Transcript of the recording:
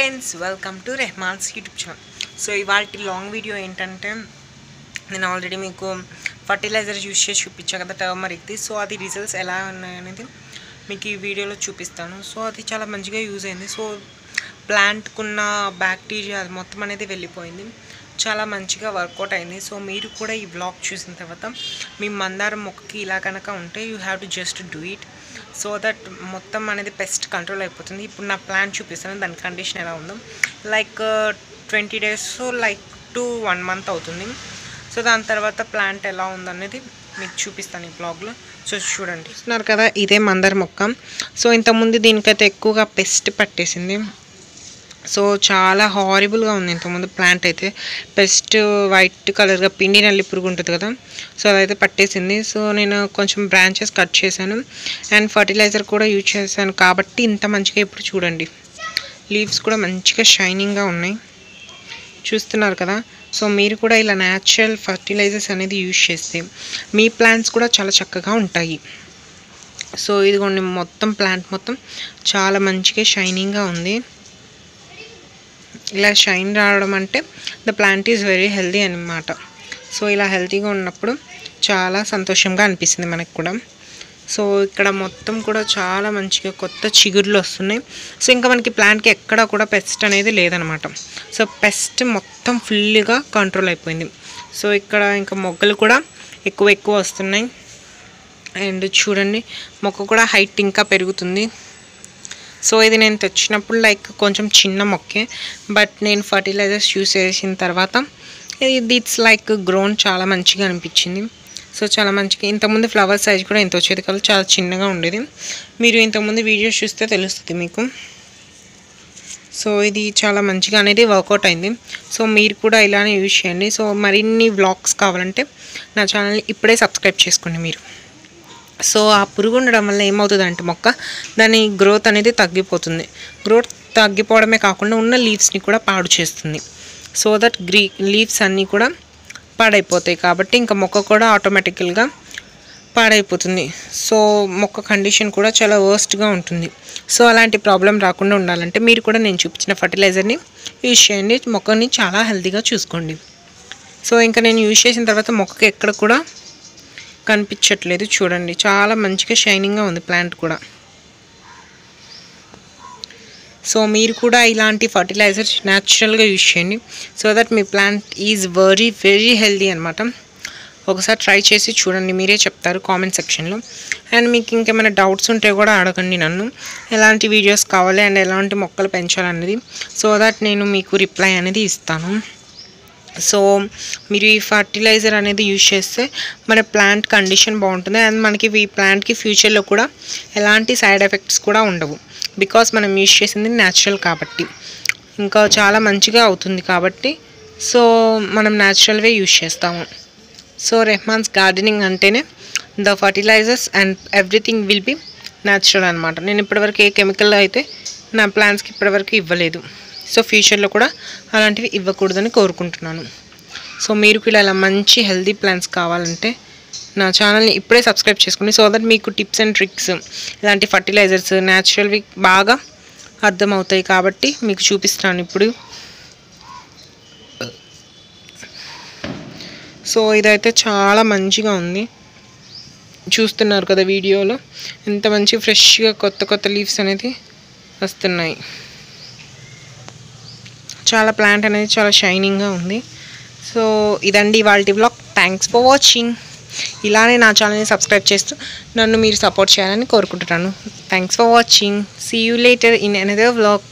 Friends welcome to Rahman's YouTube channel. So ఇవాళ long video ఏంటంటే నేను ఆల్రెడీ మీకు ఫర్టిలైజర్ యూస్ చేసి చూపించాను కదా టర్మరిక్ది. సో అది రిజల్ట్స్ ఎలా ఉన్నాయనేది మీకు ఈ వీడియోలో చూపిస్తాను. సో అది చాలా మంచిగా యూజ్ అయింది. సో ప్లాంట్కున్న బ్యాక్టీరియా అది మొత్తం అనేది వెళ్ళిపోయింది, చాలా మంచిగా వర్కౌట్ అయింది. సో మీరు కూడా ఈ వ్లాగ్ చూసిన తర్వాత మీ మందారం మొక్కకి ఇలా కనుక ఉంటే you have to just do it so that మొత్తం అనేది పెస్ట్ కంట్రోల్ అయిపోతుంది. ఇప్పుడు నా ప్లాంట్ చూపిస్తాను, దాని కండిషన్ ఎలా ఉందో. Like 20 days like to 1 month అవుతుంది. సో దాని తర్వాత ప్లాంట్ ఎలా ఉందనేది మీకు చూపిస్తాను ఈ బ్లాగ్లో. సో చూడండి, చూస్తున్నారు కదా, ఇదే మందార మొక్క. సో ఇంతకుముందు దీనికైతే ఎక్కువగా పెస్ట్ పట్టేసింది. సో చాలా హారిబుల్గా ఉంది ఇంతకుముందు ప్లాంట్ అయితే. పెస్ట్ వైట్ కలర్గా పిండి నల్లి పురుగు ఉంటుంది కదా, సో అదైతే పట్టేసింది. సో నేను కొంచెం బ్రాంచెస్ కట్ చేశాను అండ్ ఫర్టిలైజర్ కూడా యూజ్ చేశాను కాబట్టి ఇంత మంచిగా ఇప్పుడు చూడండి లీవ్స్ కూడా మంచిగా షైనింగ్గా ఉన్నాయి, చూస్తున్నారు కదా. సో మీరు కూడా ఇలా న్యాచురల్ ఫర్టిలైజర్స్ అనేది యూజ్ చేస్తే మీ ప్లాంట్స్ కూడా చాలా చక్కగా ఉంటాయి. సో ఇదిగోండి మొత్తం ప్లాంట్ మొత్తం చాలా మంచిగా షైనింగ్గా ఉంది. ఇలా షైన్ రావడం అంటే the plant is very healthy అన్నమాట. సో ఇలా హెల్తీగా ఉన్నప్పుడు చాలా సంతోషంగా అనిపిస్తుంది మనకు కూడా. సో ఇక్కడ మొత్తం కూడా చాలా మంచిగా కొత్త చిగుర్లు వస్తున్నాయి. సో ఇంకా మనకి ప్లాంట్కి ఎక్కడ కూడా పెస్ట్ అనేది లేదనమాట. సో పెస్ట్ మొత్తం ఫుల్గా కంట్రోల్ అయిపోయింది. సో ఇక్కడ ఇంకా మొగ్గలు కూడా ఎక్కువ వస్తున్నాయి. అండ్ చూడండి మొక్క కూడా హైట్ ఇంకా పెరుగుతుంది. సో ఇది నేను తెచ్చినప్పుడు లైక్ కొంచెం చిన్న మొక్కే, బట్ నేను ఫర్టిలైజర్స్ యూస్ చేసిన తర్వాత ఇట్స్ లైక్ గ్రోన్ చాలా మంచిగా అనిపించింది. సో చాలా మంచిగా, ఇంతకుముందు ఫ్లవర్ సైజ్ కూడా ఎంత వచ్చేది కదా, చాలా చిన్నగా ఉండేది. మీరు ఇంతకుముందు వీడియోస్ చూస్తే తెలుస్తుంది మీకు. సో ఇది చాలా మంచిగా అనేది వర్కౌట్ అయింది. సో మీరు కూడా ఇలానే యూజ్ చేయండి. సో మరిన్ని వ్లాగ్స్ కావాలంటే నా ఛానల్ని ఇప్పుడే సబ్స్క్రైబ్ చేసుకోండి మీరు. సో ఆ పురుగు ఉండడం వల్ల ఏమవుతుందంటే మొక్క దాని గ్రోత్ అనేది తగ్గిపోతుంది. గ్రోత్ తగ్గిపోవడమే కాకుండా ఉన్న లీవ్స్ని కూడా పాడు చేస్తుంది. సో దట్ లీవ్స్ అన్నీ కూడా పాడైపోతాయి కాబట్టి ఇంకా మొక్క కూడా ఆటోమేటికల్గా పాడైపోతుంది. సో మొక్క కండిషన్ కూడా చాలా వర్స్ట్గా ఉంటుంది. సో అలాంటి ప్రాబ్లం రాకుండా ఉండాలంటే మీరు కూడా నేను చూపించిన ఫర్టిలైజర్ని యూజ్ చేయండి, మొక్కని చాలా హెల్తీగా చూసుకోండి. సో ఇంకా నేను యూజ్ చేసిన తర్వాత మొక్కకి ఎక్కడ కూడా కనిపించట్లేదు, చూడండి చాలా మంచిగా షైనింగ్గా ఉంది ప్లాంట్ కూడా. సో మీరు కూడా ఇలాంటి ఫర్టిలైజర్ న్యాచురల్గా యూజ్ చేయండి so that me plant is very healthy అనమాట. ఒకసారి ట్రై చేసి చూడండి, మీరే చెప్తారు కామెంట్ సెక్షన్లో. అండ్ మీకు ఇంకేమైనా డౌట్స్ ఉంటే కూడా అడగండి నన్ను, ఎలాంటి వీడియోస్ కావాలి అండ్ ఎలాంటి మొక్కలు పెంచాలనేది, సో దట్ నేను మీకు రిప్లై అనేది ఇస్తాను. సో మీరు ఈ ఫర్టిలైజర్ అనేది యూజ్ చేస్తే మన ప్లాంట్ కండిషన్ బాగుంటుంది అండ్ మనకి ఈ ప్లాంట్కి ఫ్యూచర్లో కూడా ఎలాంటి సైడ్ ఎఫెక్ట్స్ కూడా ఉండవు. బికాస్ మనం యూజ్ చేసింది న్యాచురల్ కాబట్టి ఇంకా చాలా మంచిగా అవుతుంది కాబట్టి సో మనం న్యాచురల్వే యూజ్ చేస్తాము. సో రెహమాన్స్ గార్డెనింగ్ అంటేనే the fertilisers and everything will be natural అనమాట. నేను ఇప్పటివరకు ఏ కెమికల్ అయితే నా ప్లాంట్స్కి ఇప్పటివరకు ఇవ్వలేదు. సో ఫ్యూచర్లో కూడా అలాంటివి ఇవ్వకూడదని కోరుకుంటున్నాను. సో మీరు కూడా ఇలా మంచి హెల్దీ ప్లాంట్స్ కావాలంటే నా ఛానల్ని ఇప్పుడే సబ్స్క్రైబ్ చేసుకోండి సో దట్ మీకు టిప్స్ అండ్ ట్రిక్స్ ఇలాంటి ఫర్టిలైజర్స్ న్యాచురల్వి బాగా అర్థమవుతాయి కాబట్టి మీకు చూపిస్తాను ఇప్పుడు. సో ఇదైతే చాలా మంచిగా ఉంది, చూస్తున్నారు కదా వీడియోలో ఎంత మంచి ఫ్రెష్గా కొత్త లీవ్స్ అనేది వస్తున్నాయి. చాలా ప్లాంట్ అనేది చాలా షైనింగ్గా ఉంది. సో ఇదండి ఇవాల్టి వ్లాగ్. Thanks for watching. ఇలానే నా ఛానల్ని సబ్స్క్రైబ్ చేస్తూ నన్ను మీరు సపోర్ట్ చేయాలని కోరుకుంటున్నాను. Thanks for watching. See you later in another vlog.